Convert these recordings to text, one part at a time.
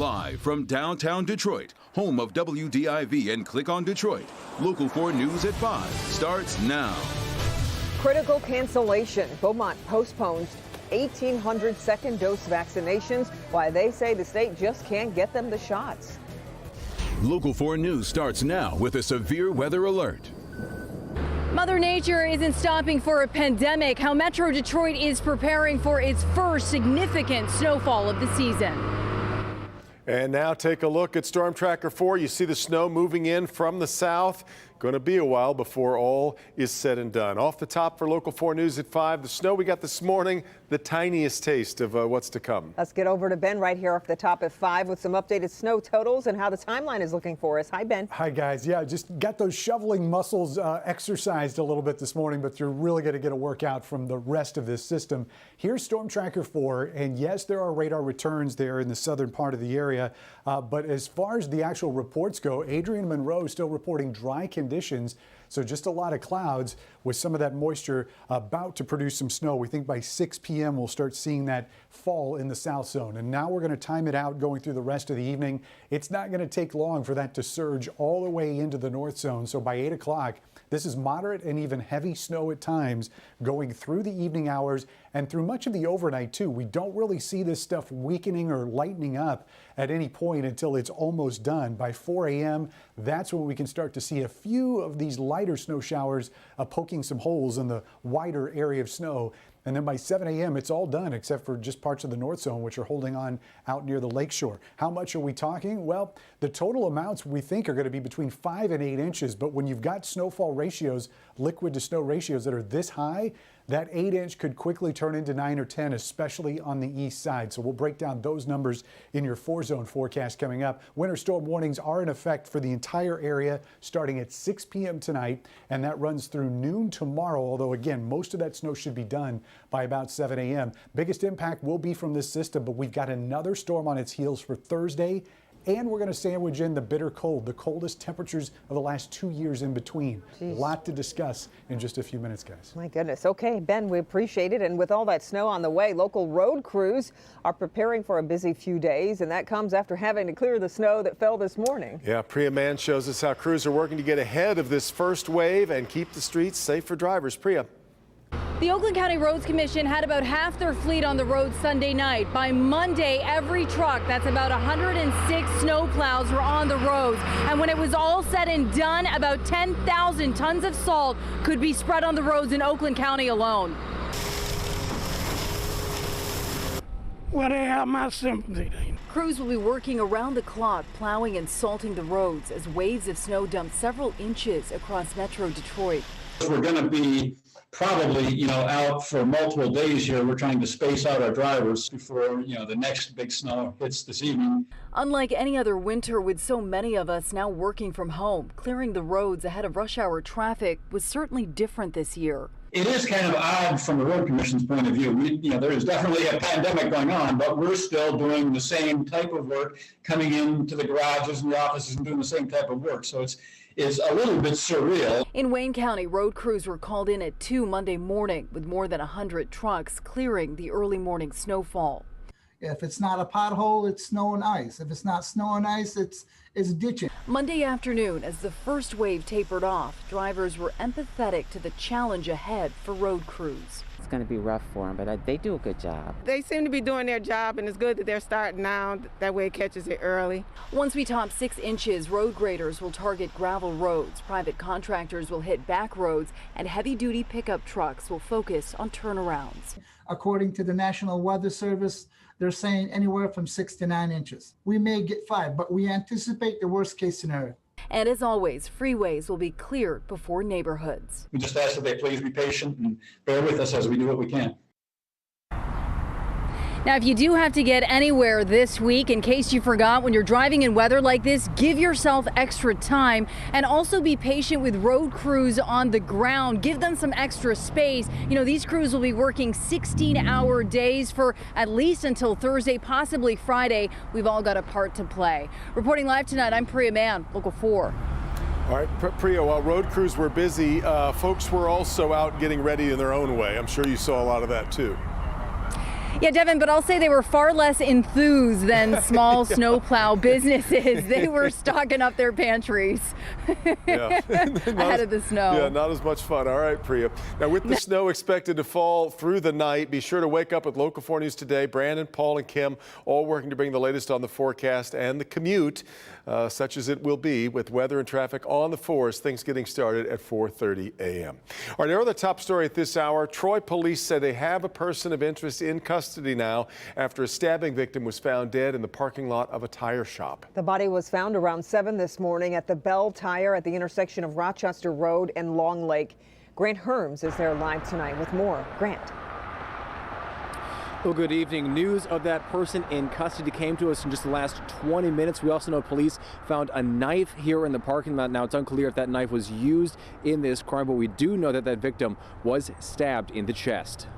Live from downtown Detroit, home of WDIV and Click on Detroit, Local 4 News at 5 starts now. Critical cancellation. Beaumont postpones 1,800 second dose vaccinations. Why they say the state just can't get them the shots. Local 4 News starts now with a severe weather alert. Mother Nature isn't stopping for a pandemic. How Metro Detroit is preparing for its first significant snowfall of the season. And now take a look at Storm Tracker 4. You see the snow moving in from the south. Going to be a while before all is said and done. Off the top for Local 4 News at 5, the snow we got this morning, the tiniest taste of what's to come. Let's get over to Ben right here off the top at 5 with some updated snow totals and how the timeline is looking for us. Hi, Ben. Hi, guys. Yeah, just got those shoveling muscles exercised a little bit this morning, but you're really going to get a workout from the rest of this system. Here's Storm Tracker 4, and yes, there are radar returns there in the southern part of the area, but as far as the actual reports go, Adrian Monroe is still reporting dry conditions. So just a lot of clouds with some of that moisture about to produce some snow. We think by 6 p.m. we'll start seeing that fall in the south zone. And now we're going to time it out going through the rest of the evening. It's not going to take long for that to surge all the way into the north zone. So by 8 o'clock, this is moderate and even heavy snow at times going through the evening hours and through much of the overnight too. We don't really see this stuff weakening or lightening up at any point until it's almost done. By 4 a.m., that's when we can start to see a few of these lighter snow showers poking some holes in the wider area of snow. And then by 7 a.m., it's all done except for just parts of the north zone, which are holding on out near the lakeshore. How much are we talking? Well, the total amounts we think are going to be between 5 and 8 inches. But when you've got snowfall ratios, liquid to snow ratios that are this high, that 8-inch could quickly turn into 9 or 10, especially on the east side. So we'll break down those numbers in your 4-zone forecast coming up. Winter storm warnings are in effect for the entire area starting at 6 p.m. tonight, and that runs through noon tomorrow, although again, most of that snow should be done by about 7 a.m. Biggest impact will be from this system, but we've got another storm on its heels for Thursday. And we're going to sandwich in the bitter cold, the coldest temperatures of the last 2 years in between. Jeez. A lot to discuss in just a few minutes, guys. My goodness. Okay, Ben, we appreciate it. And with all that snow on the way, local road crews are preparing for a busy few days, and that comes after having to clear the snow that fell this morning. Yeah, Priya Mann shows us how crews are working to get ahead of this first wave and keep the streets safe for drivers. Priya. The Oakland County Roads Commission had about half their fleet on the road Sunday night. By Monday, every truck, that's about 106 snowplows, were on the roads. And when it was all said and done, about 10,000 tons of salt could be spread on the roads in Oakland County alone. Well, they have my sympathy. Crews will be working around the clock, plowing and salting the roads as waves of snow dump several inches across Metro Detroit. We're going to be probably, out for multiple days here. We're trying to space out our drivers before, the next big snow hits this evening. Unlike any other winter, with so many of us now working from home, clearing the roads ahead of rush hour traffic was certainly different this year. It is kind of odd from the Road Commission's point of view. There is definitely a pandemic going on, but we're still doing the same type of work, coming into the garages and the offices and doing the same type of work. So it's a little bit surreal. In Wayne County, road crews were called in at 2 Monday morning with more than 100 trucks clearing the early morning snowfall. If it's not a pothole, it's snow and ice. If it's not snow and ice, it's ditching. Monday afternoon, as the first wave tapered off, drivers were empathetic to the challenge ahead for road crews. It's going to be rough for them, but they do a good job. They seem to be doing their job, and it's good that they're starting now. That way it catches it early. Once we top 6 inches, road graders will target gravel roads, private contractors will hit back roads, and heavy-duty pickup trucks will focus on turnarounds. According to the National Weather Service, they're saying anywhere from 6 to 9 inches. We may get 5, but we anticipate the worst case scenario. And as always, freeways will be cleared before neighborhoods. We just ask that they please be patient and bear with us as we do what we can. Now, if you do have to get anywhere this week, in case you forgot, when you're driving in weather like this, give yourself extra time and also be patient with road crews on the ground. Give them some extra space. These crews will be working 16-hour days for at least until Thursday, possibly Friday. We've all got a part to play. Reporting live tonight, I'm Priya Mann, Local 4. All right, Priya, while road crews were busy, folks were also out getting ready in their own way. I'm sure you saw a lot of that too. Yeah, Devin, but I'll say they were far less enthused than small snowplow businesses. They were stocking up their pantries ahead of the snow. Yeah, not as much fun. All right, Priya. Now, with the snow expected to fall through the night, be sure to wake up with Local 4 News today. Brandon, Paul, and Kim all working to bring the latest on the forecast and the commute, such as it will be with weather and traffic on the 4s, things getting started at 4:30 a.m. All right, now the top story at this hour. Troy police say they have a person of interest in custody now after a stabbing victim was found dead in the parking lot of a tire shop. The body was found around 7 this morning at the Bell Tire at the intersection of Rochester Road and Long Lake. Grant Herms is there live tonight with more. Grant. Well, good evening. News of that person in custody came to us in just the last 20 minutes. We also know police found a knife here in the parking lot. Now, it's unclear if that knife was used in this crime, but we do know that that victim was stabbed in the chest.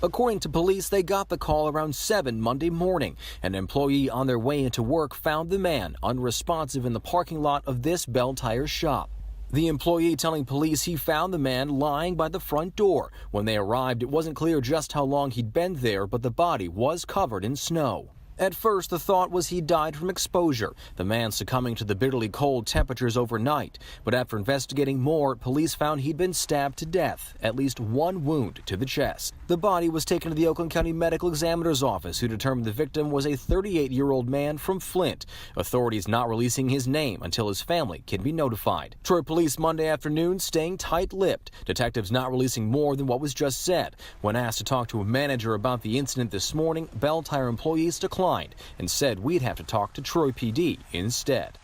According to police, they got the call around 7 Monday morning. An employee on their way into work found the man unresponsive in the parking lot of this Bell Tire shop. The employee telling police he found the man lying by the front door. When they arrived, it wasn't clear just how long he'd been there, but the body was covered in snow. At first, the thought was he died from exposure, the man succumbing to the bitterly cold temperatures overnight. But after investigating more, police found he'd been stabbed to death, at least one wound to the chest. The body was taken to the Oakland County Medical Examiner's office, who determined the victim was a 38-year-old man from Flint. Authorities not releasing his name until his family can be notified. Troy police Monday afternoon staying tight-lipped. Detectives not releasing more than what was just said. When asked to talk to a manager about the incident this morning, Bell Tire employees declined and said we'd have to talk to Troy PD instead.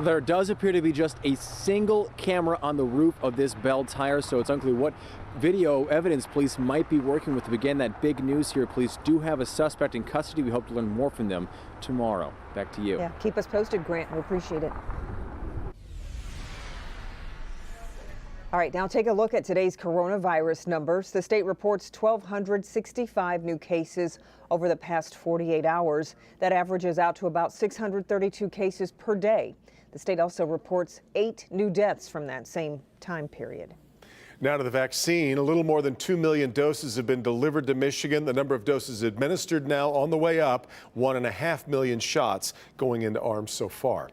There does appear to be just a single camera on the roof of this Bell Tire, so it's unclear what video evidence police might be working with to begin that big news here. Police do have a suspect in custody. We hope to learn more from them tomorrow. Back to you. Yeah, keep us posted, Grant. We appreciate it. All right, now take a look at today's coronavirus numbers. The state reports 1,265 new cases over the past 48 hours. That averages out to about 632 cases per day. The state also reports 8 new deaths from that same time period. Now to the vaccine. A little more than 2 million doses have been delivered to Michigan. The number of doses administered now on the way up. 1.5 million shots going into arms so far.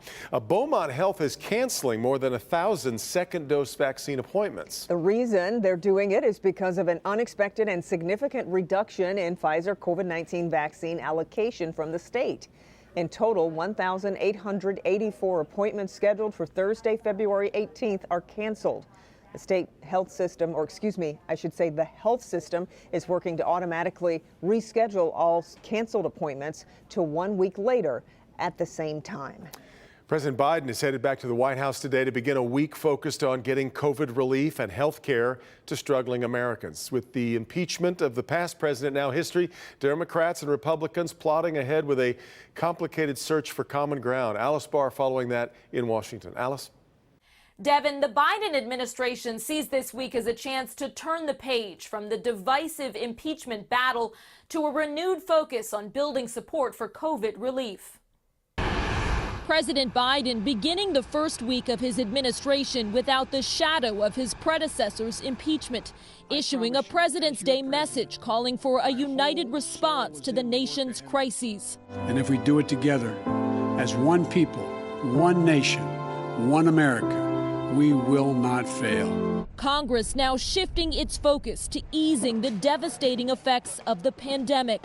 Beaumont Health is canceling more than 1,000 second-dose vaccine appointments. The reason they're doing it is because of an unexpected and significant reduction in Pfizer COVID-19 vaccine allocation from the state. In total, 1,884 appointments scheduled for Thursday, February 18th are canceled. The state health system, or excuse me, I should say the health system is working to automatically reschedule all canceled appointments to 1 week later at the same time. President Biden is headed back to the White House today to begin a week focused on getting COVID relief and health care to struggling Americans. With the impeachment of the past president now history, Democrats and Republicans plotting ahead with a complicated search for common ground. Alice Barr following that in Washington. Alice? Devin, the Biden administration sees this week as a chance to turn the page from the divisive impeachment battle to a renewed focus on building support for COVID relief. President Biden beginning the first week of his administration without the shadow of his predecessor's impeachment, issuing a President's Day message calling for a united response to the nation's crises. And if we do it together, as one people, one nation, one America, we will not fail. Congress now shifting its focus to easing the devastating effects of the pandemic.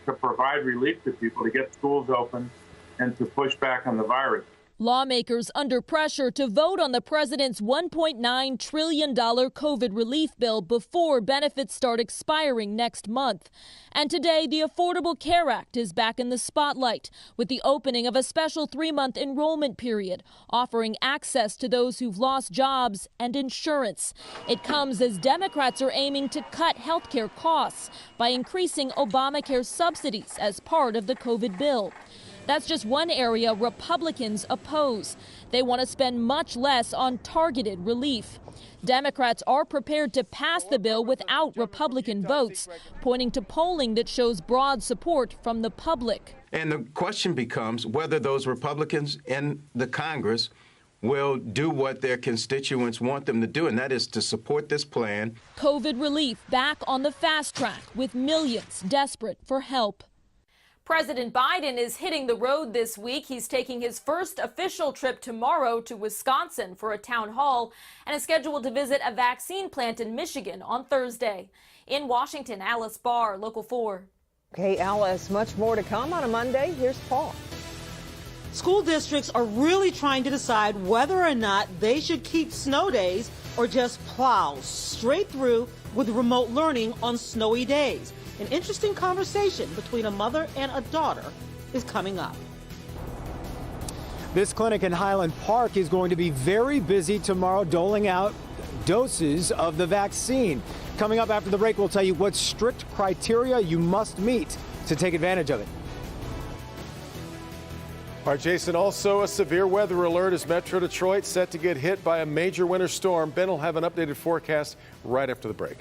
To provide relief to people, to get schools open, and to push back on the virus. Lawmakers under pressure to vote on the president's $1.9 trillion COVID relief bill before benefits start expiring next month. And today, the Affordable Care Act is back in the spotlight with the opening of a special 3-month enrollment period, offering access to those who've lost jobs and insurance. It comes as Democrats are aiming to cut health care costs by increasing Obamacare subsidies as part of the COVID bill. That's just one area Republicans oppose. They want to spend much less on targeted relief. Democrats are prepared to pass the bill without Republican votes, pointing to polling that shows broad support from the public. And the question becomes whether those Republicans in the Congress will do what their constituents want them to do, and that is to support this plan. COVID relief back on the fast track with millions desperate for help. President Biden is hitting the road this week. He's taking his first official trip tomorrow to Wisconsin for a town hall and is scheduled to visit a vaccine plant in Michigan on Thursday. In Washington, Alice Barr, Local 4. Okay, Alice, much more to come on a Monday. Here's Paul. School districts are really trying to decide whether or not they should keep snow days or just plow straight through with remote learning on snowy days. An interesting conversation between a mother and a daughter is coming up. This clinic in Highland Park is going to be very busy tomorrow doling out doses of the vaccine. Coming up after the break, we'll tell you what strict criteria you must meet to take advantage of it. All right, Jason, also a severe weather alert as Metro Detroit set to get hit by a major winter storm. Ben will have an updated forecast right after the break.